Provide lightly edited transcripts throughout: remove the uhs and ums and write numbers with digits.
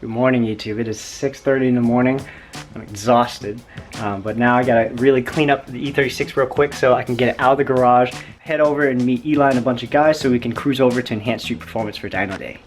Good morning, YouTube. It is 6:30 in the morning. I'm exhausted, but now I gotta really clean up the E36 real quick so I can get it out of the garage, head over and meet Eli and a bunch of guys so we can cruise over to Enhanced Street Performance for Dyno Day.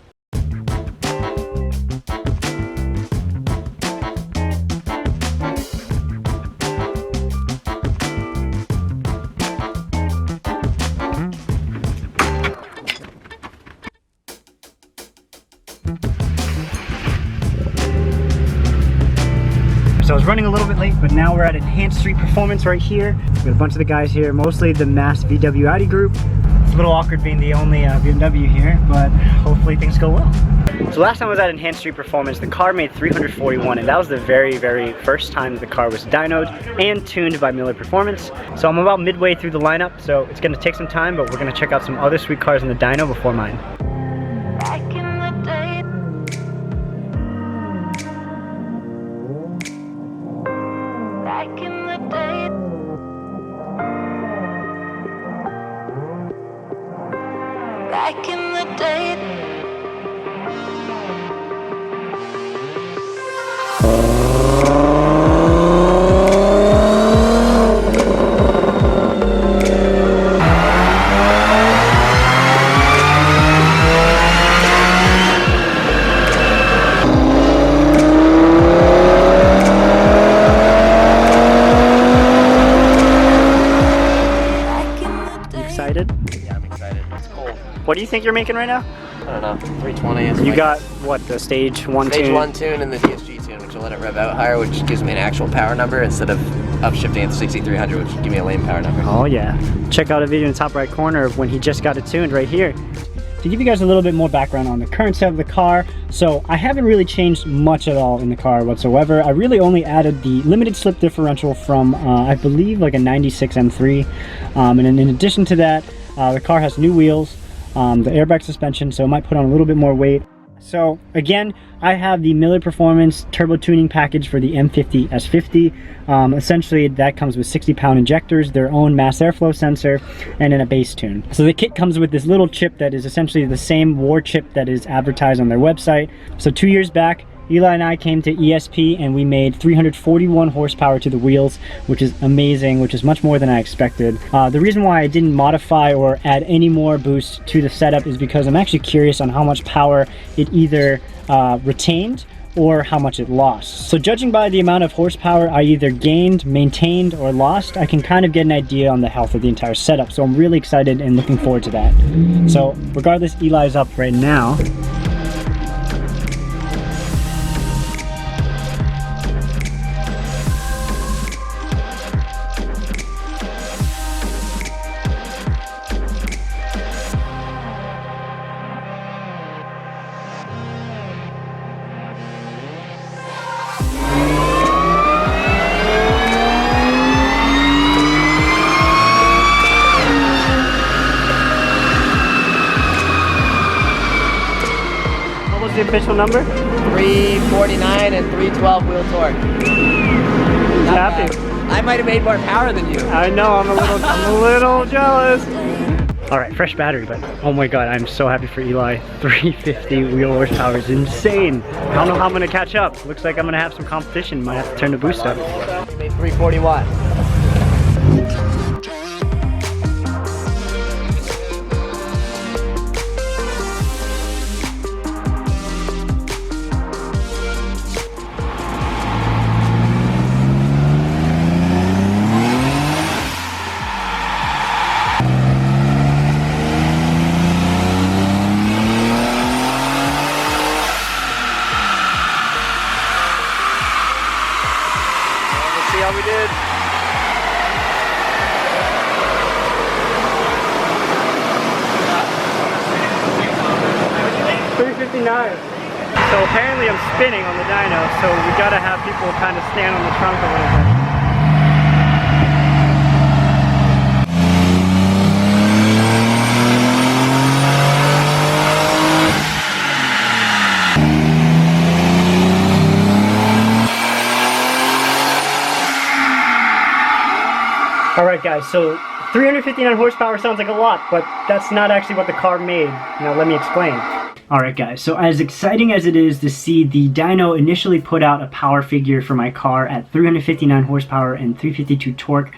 So I was running a little bit late, but now we're at Enhanced Street Performance right here. We got a bunch of the guys here, mostly the Mass VW Audi Group. It's a little awkward being the only BMW here, but hopefully things go well. So last time I was at Enhanced Street Performance, the car made 341, and that was the very, very first time that the car was dynoed and tuned by Miller Performance. So I'm about midway through the lineup, so it's gonna take some time, but we're gonna check out some other sweet cars in the dyno before mine. Back in the day. You excited? Yeah, I'm excited. It's cold. What do you think you're making right now? I don't know, 320 is You like got, what, the stage 1 tune? Stage 1 tune and the DSG tune, which will let it rev out higher, which gives me an actual power number instead of upshifting at the 6300, which would give me a lame power number. Oh yeah. Check out a video in the top right corner of when he just got it tuned right here. To give you guys a little bit more background on the current set of the car, so I haven't really changed much at all in the car whatsoever. I really only added the limited slip differential from, I believe, like a 96 M3. And then in addition to that, the car has new wheels, the airbag suspension, so it might put on a little bit more weight. So again, I have the Miller Performance turbo tuning package for the M50 S50. Essentially that comes with 60-pound injectors, their own mass airflow sensor, and then a base tune. So the kit comes with this little chip that is essentially the same war chip that is advertised on their website. So 2 years back, Eli and I came to ESP and we made 341 horsepower to the wheels, which is amazing, which is much more than I expected. The reason why I didn't modify or add any more boost to the setup is because I'm actually curious on how much power it either retained or how much it lost. So judging by the amount of horsepower I either gained, maintained, or lost, I can kind of get an idea on the health of the entire setup. So I'm really excited and looking forward to that. So regardless, Eli's up right now. The official number? 349 and 312 wheel torque. Not Happy. bad. I might have made more power than you. I know, I'm a little jealous. All right, fresh battery, but oh my God, I'm so happy for Eli. 350 wheel horsepower is insane. I don't know how I'm gonna catch up. Looks like I'm gonna have some competition. Might have to turn the boost up. You made 341. See how we did. 359. So apparently I'm spinning on the dyno, so we gotta have people kind of stand on the trunk a little bit. Alright guys, so 359 horsepower sounds like a lot, but that's not actually what the car made. Now let me explain. Alright guys, so as exciting as it is to see the dyno initially put out a power figure for my car at 359 horsepower and 352 torque,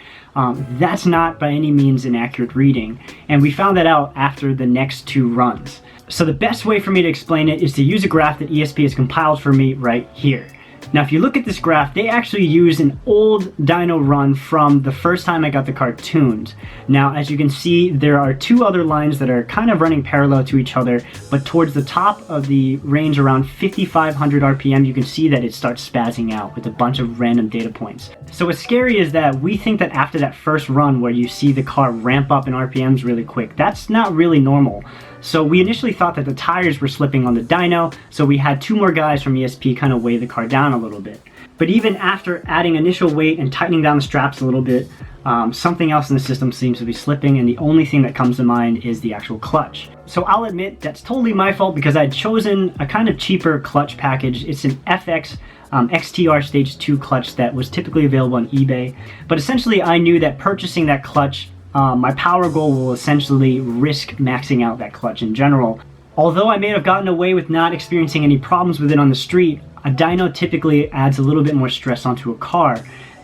that's not by any means an accurate reading, and we found that out after the next 2 runs. So the best way for me to explain it is to use a graph that ESP has compiled for me right here. Now if you look at this graph, they actually use an old dyno run from the first time I got the car tuned. Now as you can see, there are 2 other lines that are kind of running parallel to each other, but towards the top of the range around 5,500 RPM, you can see that it starts spazzing out with a bunch of random data points. So what's scary is that we think that after that first run where you see the car ramp up in RPMs really quick, that's not really normal. So we initially thought that the tires were slipping on the dyno, so we had 2 more guys from ESP kind of weigh the car down a little bit. But even after adding initial weight and tightening down the straps a little bit, something else in the system seems to be slipping, and the only thing that comes to mind is the actual clutch. So I'll admit that's totally my fault because I'd chosen a kind of cheaper clutch package. It's an FX XTR Stage 2 clutch that was typically available on eBay. But essentially I knew that purchasing that clutch, my power goal will essentially risk maxing out that clutch in general. Although I may have gotten away with not experiencing any problems with it on the street, a dyno typically adds a little bit more stress onto a car.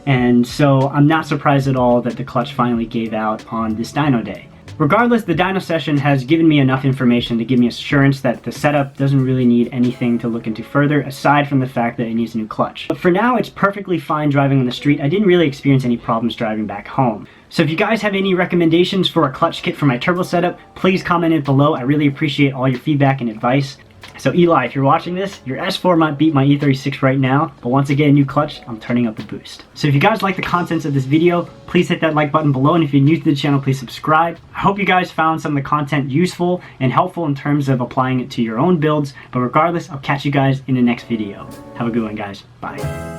And so I'm not surprised at all that the clutch finally gave out on this dyno day. Regardless, the dyno session has given me enough information to give me assurance that the setup doesn't really need anything to look into further, aside from the fact that it needs a new clutch. But for now, it's perfectly fine driving on the street. I didn't really experience any problems driving back home. So if you guys have any recommendations for a clutch kit for my turbo setup, please comment it below. I really appreciate all your feedback and advice. So Eli, if you're watching this, your S4 might beat my E36 right now, but once I get a new clutch, I'm turning up the boost. So if you guys like the contents of this video, please hit that like button below, and if you're new to the channel, please subscribe. I hope you guys found some of the content useful and helpful in terms of applying it to your own builds, but regardless, I'll catch you guys in the next video. Have a good one, guys. Bye.